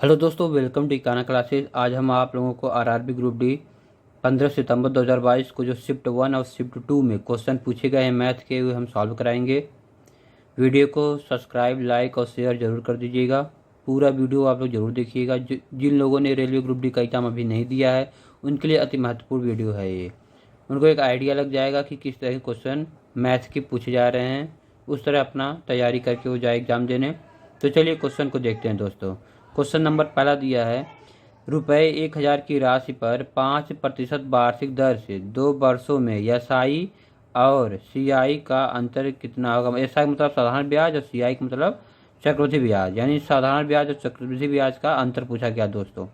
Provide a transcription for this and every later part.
Hello दोस्तों, welcome to Ekana classes. आज हम आप लोगों को आरआरबी ग्रुप डी 15 सितंबर 2022 को जो शिफ्ट 1 और शिफ्ट 2 में क्वेश्चन पूछे गए हैं मैथ के, हुए हम सॉल्व कराएंगे। वीडियो को सब्सक्राइब, लाइक और शेयर जरूर कर दीजिएगा। पूरा वीडियो आप लोग जरूर देखिएगा। जिन लोगों ने रेलवे ग्रुप डी का एग्जाम अभी नहीं दिया है उनके लिए अति महत्वपूर्ण वीडियो है ये। उनको एक आइडिया लग जाएगा कि किस तरह के क्वेश्चन मैथ के पूछे जा रहे हैं, उस तरह अपना तैयारी करके वो जाए एग्ज़ाम देने। तो चलिए क्वेश्चन को देखते हैं दोस्तों। क्वेश्चन नंबर पहला दिया है, रुपये 1000 की राशि पर 5% वार्षिक दर से 2 वर्षों में एसआई और सीआई का अंतर कितना होगा। एसआई का मतलब साधारण ब्याज और सीआई का मतलब चक्रवृद्धि ब्याज, यानी साधारण ब्याज और चक्रवृद्धि ब्याज का अंतर पूछा गया दोस्तों।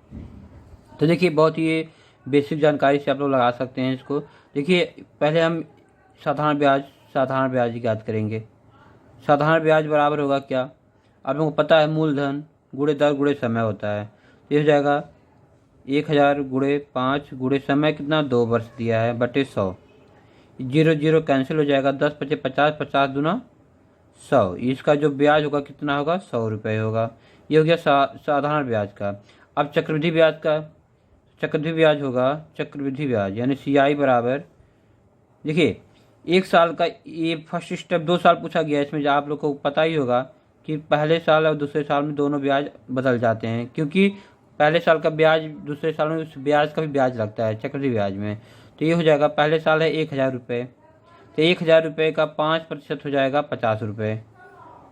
तो देखिए, बहुत ही बेसिक जानकारी से आप लोग लगा सकते हैं इसको। देखिए, पहले हम साधारण ब्याज याद करेंगे। साधारण ब्याज बराबर होगा क्या, आप लोगों को पता है, मूलधन गुणे दर गुणे समय होता है। तो ये हो जाएगा 1000 गुणे 5 गुणे समय कितना, 2 वर्ष दिया है, बटे 100। 0 0 कैंसिल हो जाएगा, 10 पचे 50, 50 दूना 100। इसका जो ब्याज होगा कितना होगा, 100 रुपये होगा। ये हो गया साधारण ब्याज का। अब चक्रवृद्धि ब्याज का, चक्रवृद्धि ब्याज होगा, चक्रवृद्धि ब्याज यानी सीआई बराबर, देखिए 1 साल का ये फर्स्ट स्टेप, 2 साल पूछा गया है। इसमें जो आप लोग को पता ही होगा कि पहले साल और दूसरे साल में दोनों ब्याज बदल जाते हैं, क्योंकि पहले साल का ब्याज दूसरे साल में उस ब्याज का भी ब्याज लगता है चक्रवृद्धि ब्याज में। तो ये हो जाएगा, पहले साल है 1000 रुपये, तो 1000 रुपये का 5% हो जाएगा 50 रुपये।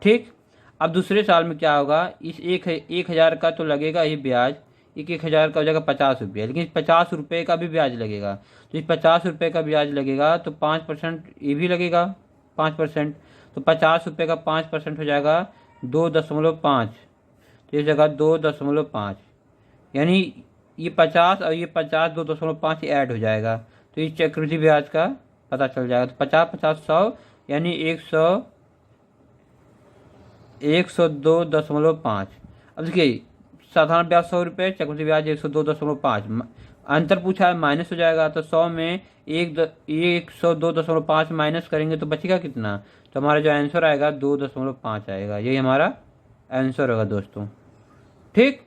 ठीक। अब दूसरे साल में क्या होगा, इस 1000 का तो लगेगा ही ब्याज, 1000 का हो जाएगा 50 रुपये, लेकिन 50 रुपये का भी ब्याज लगेगा। तो इस 50 रुपये का ब्याज लगेगा तो 5% ये भी लगेगा, 5%। तो 50 रुपये का 5% हो जाएगा 2.5। तो इस जगह 2.5, यानी ये 50 और ये 50 2.5 ऐड हो जाएगा, तो इस चक्रवृद्धि ब्याज का पता चल जाएगा। तो 50 50 100 यानी 102.5। अब देखिए, साधारण ब्याज 100 रुपये, चक्रवृद्धि ब्याज 102.5। अंतर पूछा है, माइनस हो जाएगा। तो 100 में 102.5 माइनस करेंगे तो बचेगा कितना, तो हमारा जो आंसर आएगा 2.5 आएगा। यही हमारा आंसर होगा दोस्तों। ठीक।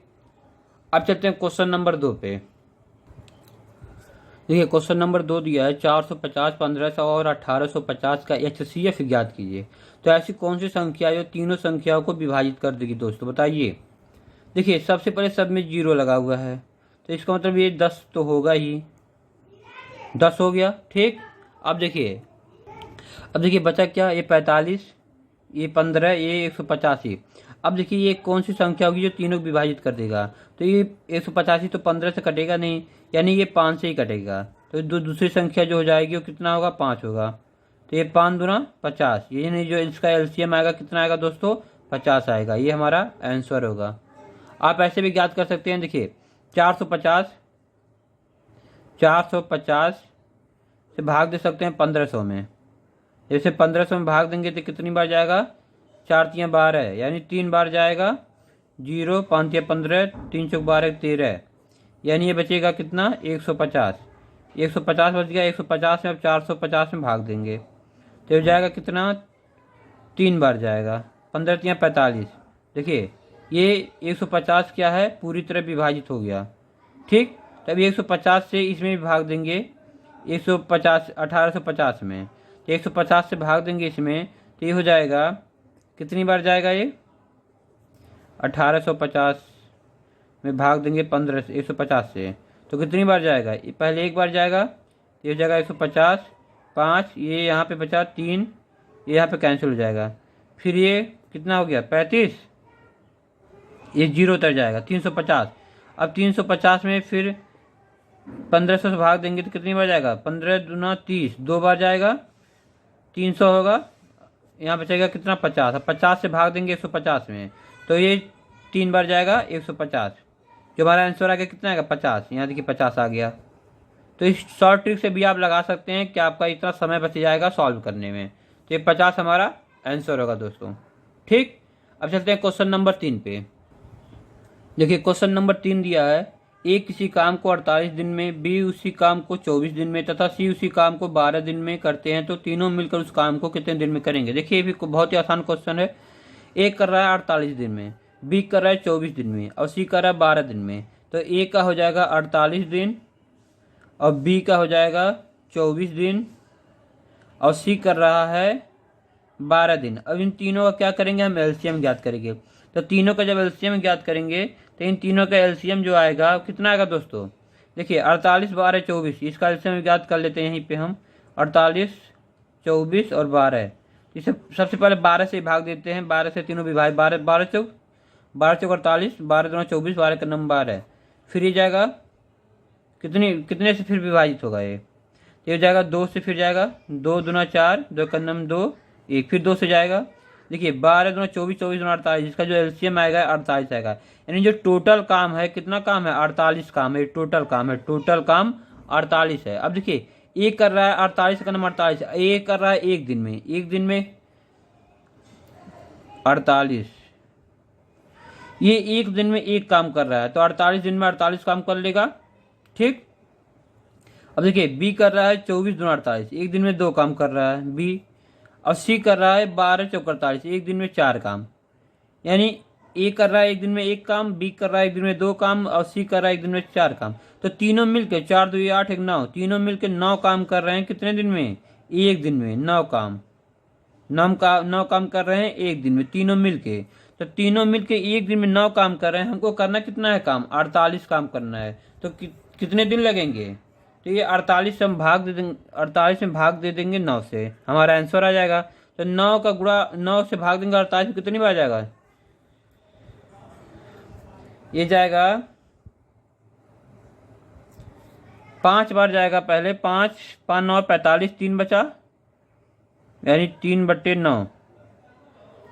अब चलते हैं क्वेश्चन नंबर 2 पे। देखिए, क्वेश्चन नंबर 2 दिया है, 450, 1500 और 1850 का एचसीएफ ज्ञात कीजिए। तो ऐसी कौन सी संख्या जो तीनों संख्याओं को विभाजित कर देगी दोस्तों, बताइए। देखिए, सबसे पहले सब में 0 लगा हुआ है, तो इसका मतलब ये 10 तो होगा ही, 10 हो गया। ठीक। अब देखिए बचा क्या, ये 45, ये 15, ये 185। अब देखिए, ये कौन सी संख्या होगी जो तीनों को विभाजित कर देगा। तो ये 185 तो 15 से कटेगा नहीं, यानी ये 5 से ही कटेगा। तो दूसरी संख्या जो हो जाएगी वो कितना होगा, 5 होगा। तो ये 5 दूना 50, ये नहीं, जो इसका एलसीएम आएगा कितना आएगा दोस्तों, 50 आएगा। ये हमारा आंसर होगा। आप ऐसे भी ज्ञात कर सकते हैं। देखिए, 450 से भाग दे सकते हैं 1500 में। जैसे 1500 में भाग देंगे तो कितनी बार जाएगा, 4 तियाँ 12, यानी 3 बार जाएगा। 0 5 तियाँ 15, 3 चौक 12 13, यानी ये बचेगा कितना, 150। 150 बच गया। 150 में अब 450 में भाग देंगे तो हो जाएगा कितना, 3 बार जाएगा। 15 तियाँ 45। देखिए, ये 150 क्या है, पूरी तरह विभाजित हो गया। ठीक। तब 150 से इसमें भी भाग देंगे, 150 1850 में, तो 150 से भाग देंगे इसमें, तो ये हो जाएगा, कितनी बार जाएगा ये, 1850 में भाग देंगे 150 से, तो कितनी बार जाएगा, ये पहले एक बार जाएगा, तो ये हो जाएगा 150, 5, ये यहाँ पे बचा 3, ये यहाँ पे कैंसिल हो जाएगा। फिर ये कितना हो गया, 35, ये 0 उतर जाएगा, 350। अब 350 में फिर 1500 से भाग देंगे तो कितनी बार जाएगा, 15 दूना 30, 2 बार जाएगा, 300 होगा। यहाँ बचेगा कितना, 50। अब 50 से भाग देंगे 150 में, तो ये 3 बार जाएगा, 150। जो हमारा आंसर आ गया कितना आएगा, 50। यहाँ देखिए 50 आ गया। तो इस शॉर्ट ट्रिक से भी आप लगा सकते हैं कि आपका इतना समय बच जाएगा सॉल्व करने में। तो ये 50 हमारा आंसर होगा दोस्तों। ठीक। अब चलते हैं क्वेश्चन नंबर 3 पे। देखिए, क्वेश्चन नंबर 3 दिया है, ए किसी काम को 48 दिन में, बी उसी काम को 24 दिन में तथा सी उसी काम को 12 दिन में करते हैं, तो तीनों मिलकर उस काम को कितने दिन में करेंगे। देखिए, ये भी बहुत ही आसान क्वेश्चन है। ए कर रहा है 48 दिन में, बी कर रहा है 24 दिन में और सी कर रहा है 12 दिन में। तो ए का हो जाएगा 48 दिन और बी का हो जाएगा 24 दिन और सी कर रहा है 12 दिन। अब इन तीनों का क्या करेंगे, हम एलसीएम ज्ञात करेंगे। तो तीनों का जब एलसीएम ज्ञात करेंगे तो इन तीनों का एलसीएम जो आएगा कितना आएगा दोस्तों, देखिए 48 12 24, इसका एलसीएम ज्ञात कर लेते हैं यहीं पे हम। 48 24 और 12, इसे सबसे पहले 12 से भाग देते हैं, 12 से तीनों विभाग, 12 12 चौक 48, 12 दूना 24, 12 का नंबर 12 है। फिर ये जाएगा कितने से फिर विभाजित होगा ये हो जाएगा 2 से, फिर जाएगा 2 दूना 4, 2 का नंबर 2, 1, फिर 2 से जाएगा। देखिए 12 दूना 24, 24 दूना 48, इसका जो एलसीएम आएगा 48 आएगा। यानी जो टोटल काम है, कितना काम है, 48 काम है, टोटल काम है, टोटल काम 48 है। अब देखिए ए कर रहा है 48 का नंबर 48, ए कर रहा है एक दिन में 48, ये एक दिन में एक काम कर रहा है, तो 48 दिन में 48 काम कर लेगा, ठीक। अब देखिए बी कर रहा है 24 दूना 48, एक दिन में 2 काम कर रहा है बी। और सी कर रहा है 12 चौक 48, एक दिन में 4 काम। यानी ए कर रहा है एक दिन में 1 काम, बी कर रहा है एक दिन में 2 काम और सी कर रहा है एक दिन में 4 काम। तो तीनों मिलके 4 2 8 1 9, तीनों मिलके 9 काम कर रहे हैं कितने दिन में, एक दिन में 9 काम, 9 काम कर रहे हैं एक दिन में तीनों मिलके। तो तीनों मिलके एक दिन में 9 काम कर रहे हैं, हमको करना कितना है काम, 48 काम करना है। तो कितने दिन लगेंगे, तो ये 48 से हम भाग दे देंगे, 48 में भाग दे देंगे 9 से, हमारा आंसर आ जाएगा। तो 9 का गुणा 9 से भाग देंगे 48 में, कितनी बार जाएगा, ये जाएगा 5 बार जाएगा। पहले 5 5 9 45, 3 बचा, यानी 3/9,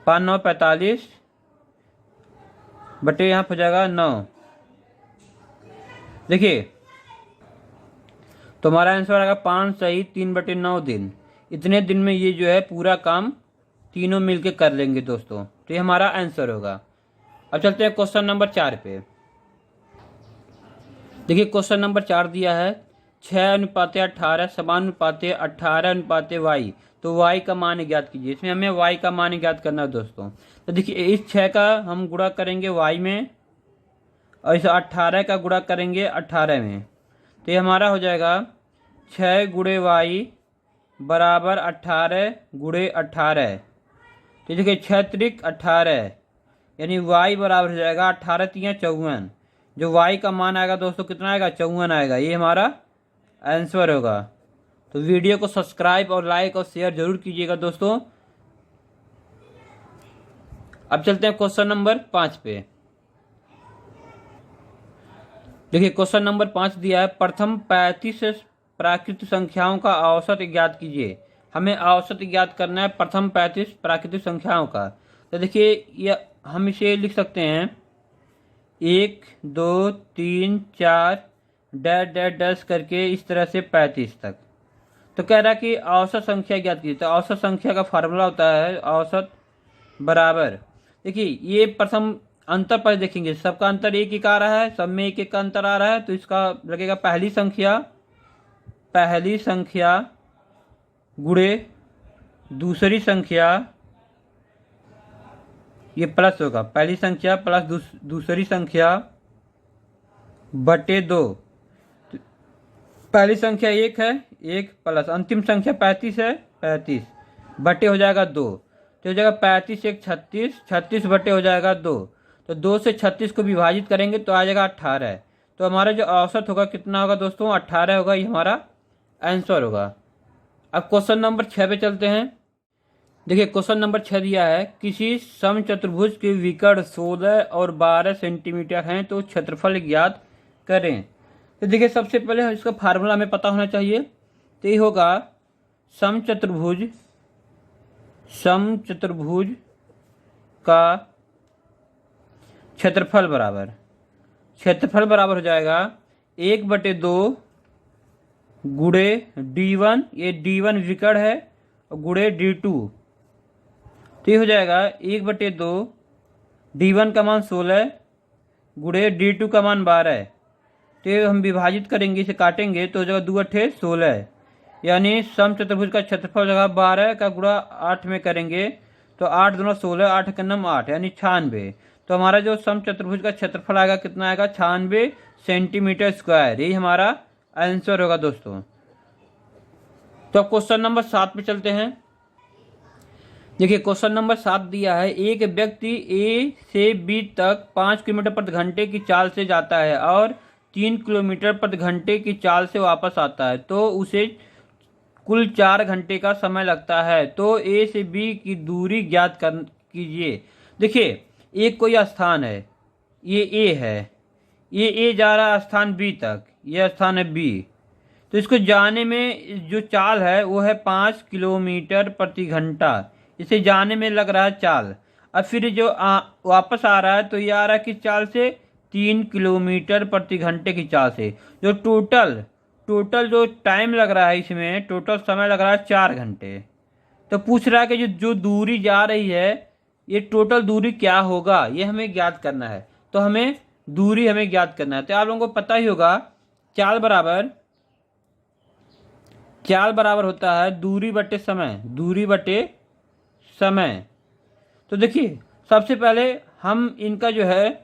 5 9 45 बटे यहाँ पर जाएगा 9। देखिए तो हमारा आंसर आएगा 5 सही 3/9 दिन। इतने दिन में ये जो है पूरा काम तीनों मिलके कर लेंगे दोस्तों, तो ये हमारा आंसर होगा। अब चलते हैं क्वेश्चन नंबर 4 पे। देखिए क्वेश्चन नंबर 4 दिया है 6:18 18:18:y, तो y का मान ज्ञात कीजिए। इसमें हमें y का मान ज्ञात करना है दोस्तों। तो देखिए इस 6 का हम गुणा करेंगे y में और इस 18 का गुणा करेंगे 18 में, तो ये हमारा हो जाएगा 6 गुणे y बराबर 18 गुणे 18। तो देखिए 6 त्रिक 18, यानी y बराबर हो जाएगा 18 3 54। जो y का मान आएगा दोस्तों कितना आएगा, 54 आएगा, ये हमारा आंसर होगा। तो वीडियो को सब्सक्राइब और लाइक और शेयर जरूर कीजिएगा दोस्तों। अब चलते हैं क्वेश्चन नंबर 5 पे। देखिए क्वेश्चन नंबर 5 दिया है प्रथम 35 प्राकृतिक संख्याओं का औसत ज्ञात कीजिए। हमें औसत ज्ञात करना है प्रथम 35 प्राकृतिक संख्याओं का। तो देखिए ये हम इसे लिख सकते हैं 1 2 3 4 डैश डैश डैश करके इस तरह से 35 तक। तो कह रहा है कि औसत संख्या ज्ञात कीजिए। तो औसत संख्या का फार्मूला होता है औसत बराबर, देखिए ये प्रथम अंतर पर देखेंगे, सबका अंतर एक एक आ रहा है, सब में एक एक का अंतर आ रहा है, तो इसका लगेगा पहली संख्या गुणे दूसरी संख्या, ये प्लस होगा, पहली संख्या प्लस दूसरी संख्या बटे 2। पहली संख्या 1 है, 1 प्लस अंतिम संख्या 35 है, 35 बटे हो जाएगा 2, तो हो जाएगा 35 1 36, 36 बटे हो जाएगा 2। तो 2 से 36 को विभाजित करेंगे तो आ जाएगा 18। तो हमारा जो औसत होगा कितना होगा दोस्तों, 18 होगा, ये हमारा आंसर होगा। अब क्वेश्चन नंबर 6 पे चलते हैं। देखिए क्वेश्चन नंबर 6 दिया है किसी समचतुर्भुज के विकर्ण 16 और 12 सेंटीमीटर हैं, तो क्षेत्रफल ज्ञात करें। तो देखिए सबसे पहले इसका फार्मूला हमें पता होना चाहिए। तो ये होगा समचतुर्भुज का क्षेत्रफल बराबर हो जाएगा 1/2 गुणे d1, ये d1 विकर्ण है, और गुणे d2। तो ये हो जाएगा 1/2 d1 का मान 16 गुणे d2 का मान 12। तो ये हम विभाजित करेंगे, इसे काटेंगे तो हो जाएगा 2 8 16, यानी समचतुर्भुज का क्षेत्रफल जगह 12 का गुणा 8 में करेंगे तो 8 दूना 16, 8 का नम 8, यानी 96। तो हमारा जो समचतुर्भुज का क्षेत्रफल आएगा कितना आएगा 96 सेंटीमीटर स्क्वायर। यही हमारा आंसर होगा दोस्तों। तो अब क्वेश्चन नंबर 7 पे चलते हैं। देखिए क्वेश्चन नंबर 7 दिया है, एक व्यक्ति ए से बी तक 5 किलोमीटर प्रति घंटे की चाल से जाता है और 3 किलोमीटर प्रति घंटे की चाल से वापस आता है, तो उसे कुल 4 घंटे का समय लगता है। तो ए से बी की दूरी ज्ञात कीजिए। देखिए एक कोई स्थान है, ये ए है, ये ए जा रहा है स्थान बी तक, ये स्थान है बी। तो इसको जाने में जो चाल है वो है 5 किलोमीटर प्रति घंटा, इसे जाने में लग रहा है चाल। अब फिर जो वापस आ रहा है तो ये आ रहा है कि चाल से 3 किलोमीटर प्रति घंटे की चाल से। जो टोटल जो टाइम लग रहा है, इसमें टोटल समय लग रहा है 4 घंटे। तो पूछ रहा है कि जो दूरी जा रही है ये टोटल दूरी क्या होगा, ये हमें ज्ञात करना है। तो हमें दूरी हमें ज्ञात करना है। तो आप लोगों को पता ही होगा चाल बराबर होता है दूरी बटे समय। तो देखिए सबसे पहले हम इनका जो है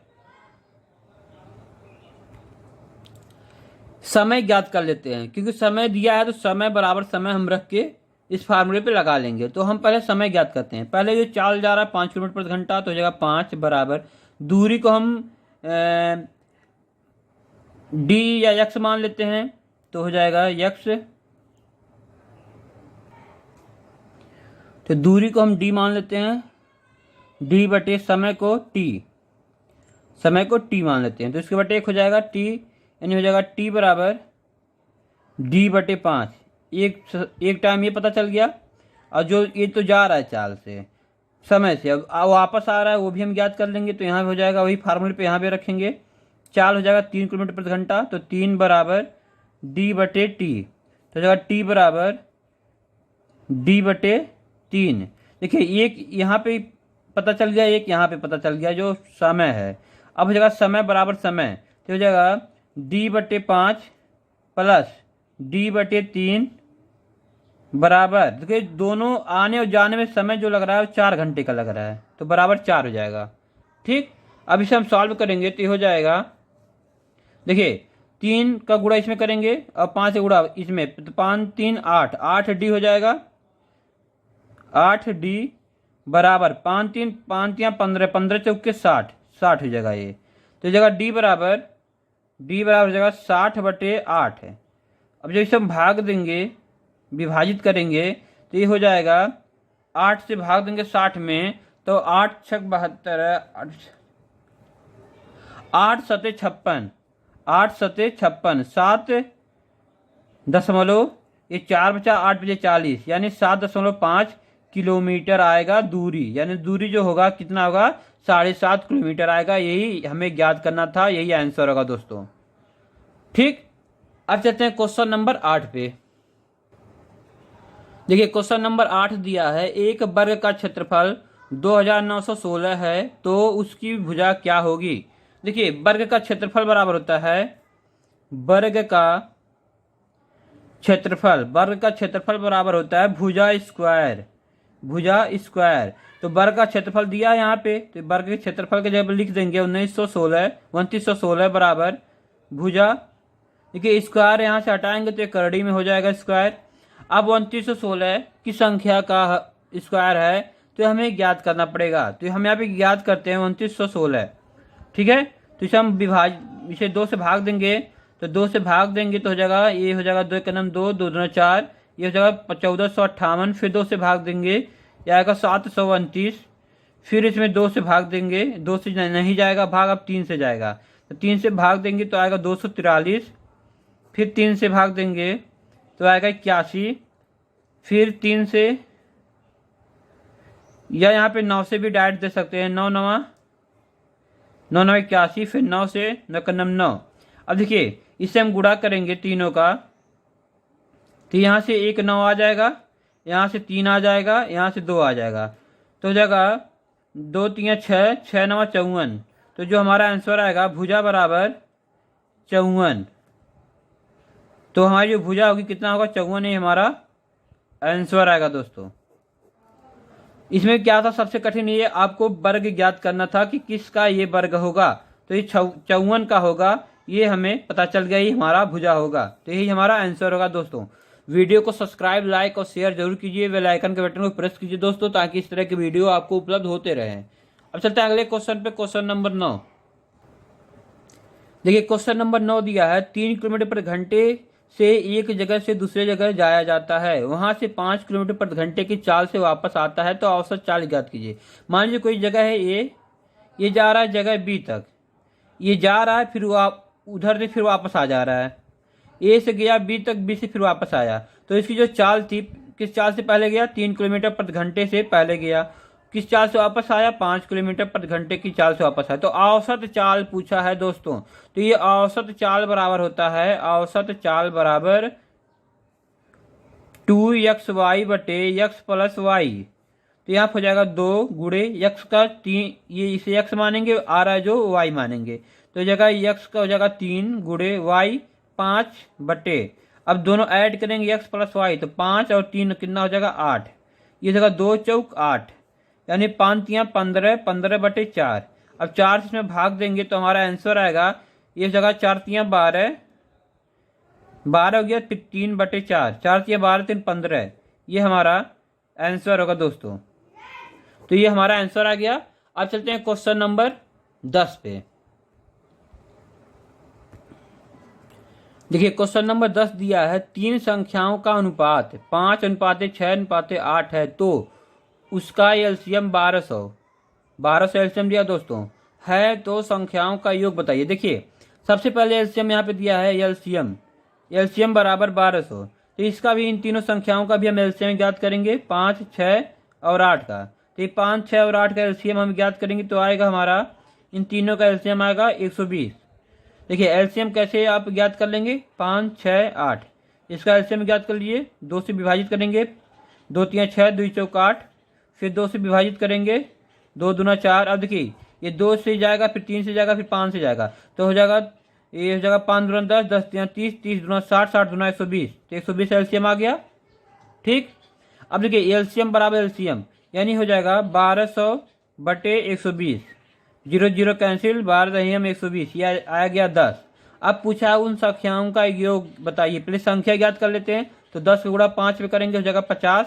समय ज्ञात कर लेते हैं, क्योंकि समय दिया है तो समय बराबर समय हम रख के इस फार्मूले पे लगा लेंगे। तो हम पहले समय ज्ञात करते हैं। पहले जो चाल जा रहा है 5 किलोमीटर प्रति घंटा, तो हो जाएगा 5 बराबर दूरी को हम डी या यक्स मान लेते हैं, तो हो जाएगा यक्स। तो दूरी को हम डी मान लेते हैं, डी बटे समय को टी मान लेते हैं। तो इसके बटे 1 हो जाएगा टी, यानी हो जाएगा टी बराबर डी बटे 5। एक टाइम ये पता चल गया। और जो ये तो जा रहा है चाल से समय से, अब वापस आ रहा है वो भी हम ज्ञात कर लेंगे। तो यहाँ पे हो जाएगा वही फार्मूले पे यहाँ पे रखेंगे। चाल हो जाएगा 3 किलोमीटर प्रति घंटा, तो 3 बराबर डी बटे टी, तो हो जाएगा टी बराबर डी बटे 3। देखिए एक यहाँ पे पता चल गया, एक यहाँ पे पता चल गया जो समय है। अब हो जाएगा समय बराबर समय, तो हो जाएगा डी बटे 5 प्लस डी बटे 3 बराबर, देखिए दोनों आने और जाने में समय जो लग रहा है वो 4 घंटे का लग रहा है, तो बराबर 4 हो जाएगा। ठीक, अब इसे हम सॉल्व करेंगे तो ये हो जाएगा, देखिए 3 का गुणा इसमें करेंगे और 5 का गुणा इसमें, तो 5 3 8, 8 डी हो जाएगा। 8 डी बराबर 5 3 15, 15 चौके 60, 60 हो जाएगा ये। तो जगह डी बराबर हो जाएगा 60 बटे 8 है। अब जब इसे हम भाग देंगे, विभाजित करेंगे, तो ये हो जाएगा 8 से भाग देंगे 60 में, तो 8 छक 72, 8 सते 56, 8 सते 56, 7 दशमलव, ये 4 बचा 8 बजे 40, यानी 7.5 किलोमीटर आएगा दूरी। यानी दूरी जो होगा कितना होगा 7.5 किलोमीटर आएगा। यही हमें ज्ञात करना था, यही आंसर होगा दोस्तों। ठीक, अब चलते हैं क्वेश्चन नंबर 8 पे। देखिए क्वेश्चन नंबर 8 दिया है, एक वर्ग का क्षेत्रफल 2916 है, तो उसकी भुजा क्या होगी। देखिए वर्ग का क्षेत्रफल बराबर होता है वर्ग का क्षेत्रफल बराबर होता है भुजा स्क्वायर। तो वर्ग का क्षेत्रफल दिया है यहाँ पे, तो वर्ग के क्षेत्रफल के जगह लिख देंगे 2916 बराबर भुजा। देखिए स्क्वायर यहाँ से हटाएंगे तो एक करड़ी में हो जाएगा स्क्वायर। अब 2916 की संख्या का स्क्वायर है, तो हमें ज्ञात करना पड़ेगा। तो हम यहाँ पे ज्ञात करते हैं 2916। ठीक है, तो इसे हम इसे 2 से भाग देंगे, तो 2 से भाग देंगे तो हो जाएगा, ये हो जाएगा 2 के नम 2, 2 दूना 4, ये हो जाएगा 1458। फिर 2 से भाग देंगे, यह आएगा 729। फिर इसमें 2 से भाग देंगे, 2 से नहीं जाएगा भाग, अब 3 से जाएगा, तो 3 से भाग देंगे तो आएगा 243। फिर 3 से भाग देंगे तो आएगा 81। फिर 3 से, या यहाँ पे 9 से भी डायरेक्ट दे सकते हैं, 9 9 81। फिर 9 से 9 का 9। अब देखिए इसे हम गुणा करेंगे तीनों का, तो यहाँ से 1 9 आ जाएगा, यहाँ से 3 आ जाएगा, यहाँ से 2 आ जाएगा, तो हो जाएगा 2 3 6, 6 9 54। तो जो हमारा आंसर आएगा भुजा बराबर 54। तो हमारी जो भुजा होगी कितना होगा 54, ही हमारा आंसर आएगा दोस्तों। इसमें क्या था, सबसे कठिन ये आपको वर्ग ज्ञात करना था कि किसका ये वर्ग होगा। तो ये 54 का होगा, ये हमें पता चल गया, ये हमारा भुजा होगा। तो यही हमारा आंसर होगा दोस्तों। वीडियो को सब्सक्राइब, लाइक और शेयर जरूर कीजिए, बेल आइकन के बटन को प्रेस कीजिए दोस्तों, ताकि इस तरह के वीडियो आपको उपलब्ध होते रहें। अब चलते हैं अगले क्वेश्चन पे, क्वेश्चन नंबर 9। देखिए क्वेश्चन नंबर 9 दिया है, 3 किलोमीटर प्रति घंटे से एक जगह से दूसरे जगह जाया जाता है, वहां से 5 किलोमीटर प्रति घंटे की चाल से वापस आता है, तो औसत चाल ज्ञात कीजिए। मान लीजिए कोई जगह है ये जा रहा है जगह बी तक, ये जा रहा है, फिर उधर से फिर वापस आ जा रहा है, ए से गया बी तक, बी से फिर वापस आया। तो इसकी जो चाल थी, किस चाल से पहले गया, 3 किलोमीटर प्रति घंटे से पहले गया, किस चाल से वापस आया, 5 किलोमीटर प्रति घंटे की चाल से वापस आया। तो औसत चाल पूछा है दोस्तों। तो ये औसत चाल बराबर होता है, औसत चाल बराबर 2xy बटे x प्लस वाई। तो यहाँ हो जाएगा 2 गुणे x का 3, ये इसे x मानेंगे, आ रहा है जो y मानेंगे, तो जगह x का हो जाएगा 3 गुणे y 5 बटे, अब दोनों ऐड करेंगे x प्लस वाई, तो 5 और 3 कितना हो जाएगा 8, ये जगह 2 चौक 8, यानी 5 तियाँ 15, 15 बटे 4। अब 4 से इसमें भाग देंगे तो हमारा आंसर आएगा, ये जगह 4 तियाँ 12, 12 हो गया, फिर 3 बटे 4, 4 तियाँ 12, 3 15, ये हमारा आंसर होगा दोस्तों। तो ये हमारा आंसर आ गया। अब चलते हैं क्वेश्चन नंबर 10 पे। देखिए क्वेश्चन नंबर 10 दिया है, 3 संख्याओं का अनुपात 5:6:8 है, तो उसका एलसीएम 1200 एलसीएम दिया दोस्तों है, तो संख्याओं का योग बताइए। देखिए सबसे पहले एलसीएम यहाँ पे दिया है, एलसीएम बराबर 1200, तो इसका भी, इन तीनों संख्याओं का भी हम एलसीएम ज्ञात करेंगे, 5, 6 और 8 का। तो 5, 6 और 8 का एलसीएम हम ज्ञात करेंगे, तो आएगा हमारा, इन तीनों का एलसीएम आएगा 120। देखिए एलसीएम कैसे आप ज्ञात कर लेंगे, 5, 6, 8, इसका एलसीएम ज्ञात कर लीजिए, 2 से विभाजित करेंगे, 2 तियाँ 6, 2 चौक 8, फिर 2 से विभाजित करेंगे, 2 दूना 4। अब देखिए ये 2 से जाएगा, फिर 3 से जाएगा, फिर 5 से जाएगा, तो हो जाएगा, ये हो जाएगा 5 दूना 10, 10 तियाँ 30, 30 दूना 60, 60 दूना 120, तो 120 एलसीएम आ गया। ठीक, अब देखिए एलसीएम बराबर एलसीएम, यानी हो जाएगा 1200 बटे 120, 0 0 कैंसिल, 12 120, यह आया गया 10। अब पूछा है उन संख्याओं का योग बताइए। पहले संख्या ज्ञात कर लेते हैं, तो 10 का गुणा 5 में करेंगे हो जाएगा 50,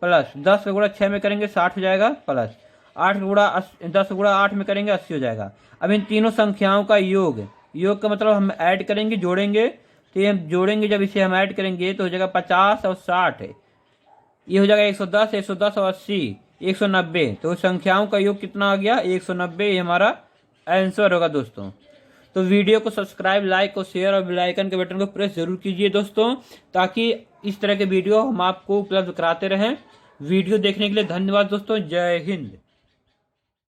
प्लस 10 का गुणा 6 में करेंगे 60 हो जाएगा, प्लस 8 का गुणा 10 का गुणा 8 में करेंगे 80 हो जाएगा। अब इन तीनों संख्याओं का योग का मतलब हम ऐड करेंगे, जोड़ेंगे, तो ये हम जोड़ेंगे, जब इसे हम ऐड करेंगे तो हो जाएगा 50 और 60, ये हो जाएगा 110, 110 और 80, 190। तो संख्याओं का योग कितना आ गया, 190, ये हमारा आंसर होगा दोस्तों। तो वीडियो को सब्सक्राइब, लाइक और शेयर और बेल आइकन के बटन को प्रेस जरूर कीजिए दोस्तों, ताकि इस तरह के वीडियो हम आपको उपलब्ध कराते रहें। वीडियो देखने के लिए धन्यवाद दोस्तों। जय हिंद।